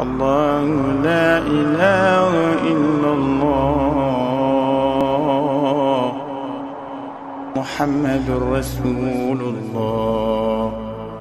الله لا إله إلا الله محمد رسول الله.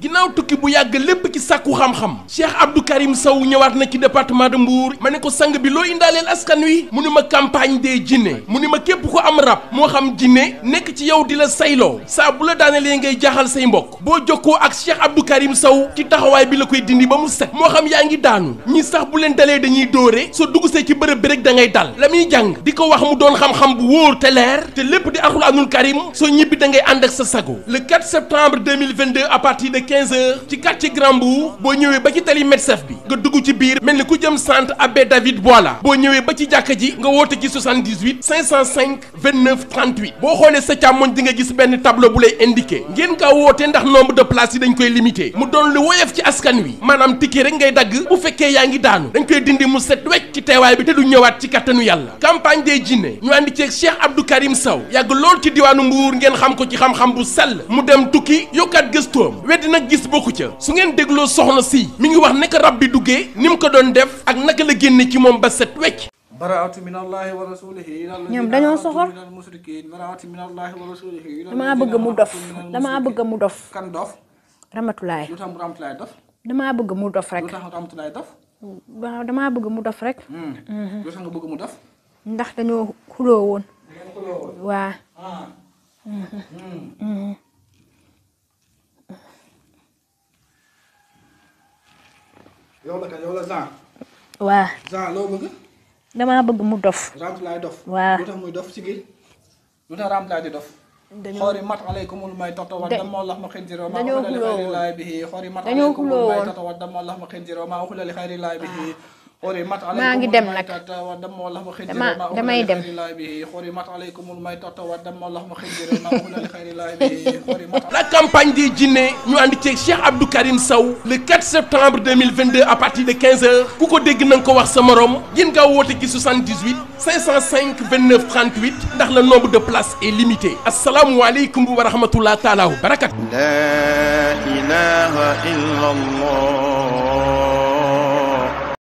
ginnaaw tukki bu yàgg lépp ci sàkku xam-xam Cheikh Abdou Karim Sow ñëwaat na ci département de Mbour ma ne ko sang bi loo indaaleel askan wi mu ni ma campagne des jinne mu ni ma képp ko am rab moo xam jinne nekk ci yow di la sayloo saa bu la daanelee ngay jaaxal say mbokk boo jokkoo ak Cheikh Abdou Karim Sow ci taxawaay bi la koy dindi ba mu set moo xam yaa ngi daanu ñi sax bu leen dalee dañuy dóore soo dugg see ci bërëb bi rek da ngay dal la muy jàng di ko wax mu doon xam-xam bu wóor te leer te lépp di alxuraanul karim soo ñibbi da ngay ànd ak sa sago le 4 septembre 2022 à partir de 15h ci quartier Grand Mbour boo ñëwee ba ci tali Medcef bi nga dugg ci biir mel ni ku jëm centre Abbé David Boila boo ñëwee ba ci jàkka ji nga woote ci 78 505 29 38 boo xoolee sa càmmoñ di nga gis benn tableau bu lay indiqué ngeen kaa woote ndax nombre de places yi dañ koy limité mu doon lu woyof ci askan wi maanaam ticket rek ngay dagg bu fekkee yaa ngi daanu dañ koy dindi mu set wecc ci teewaay bi te du ñëwaat ci kattanu yàlla campagne des jinne ñu àndi ceeg Cheikh Abdou Karim Sow yàgg lool ci diwaanu Mbour ngeen xam ko ci xam-xam bu sell mu dem tukki yokkaat gëstoom weddi nag gis bokku ca su ngeen dégloo soxna si mi ngi wax naka rab bi duggee ni mu ko doon def ak naka la génne ci moom ba set wecc. ñoom dañoo soxor damaa bëgg mu dof damaa bëgg mu dof. kan dof. Ramatulaay. lu tax Ramatulaay dof. damaa bëgg mu dof rek. lu tax Ramatulaay dof. waaw damaa bëgg mu dof rek. lu tax nga bëgg mu dof. ndax dañoo xuloo woon. waa. yow la kan yow la Jean. waa. Jean loo bëgg. damaa bëgg mu dof. Ramatulaay dof. waa lu tax muy dof sigil. lu tax Ramatulaay di dof. xoori mat aleykumul may toto wa damoo lax ma xinjiro maa uxila li xayri laay bihi xoori mat aleykumul may toto wa damoo lax ma xinjiro maa uxila li xayri laay bihi xoori mat maa ngi dem nag wa damoo lax ma xinjiro maa damay dem laay bihi xoori mat aleykumul may toto wa damoo lax ma xinjiro maa uxila li xayri laay bihi xoori mat. La campagne des jinne ñu àndi ceeg Cheikh Abdou Karim Sow le 4 septembre 2022 à partir de 15h ku ko dégg na nga ko wax sa morom ngeen nga woote ci 78 505 29 38 ndax le nombre de places est limité asalaamualeykum wa rahmatullah taala wa barakatu. لا إله إلا الله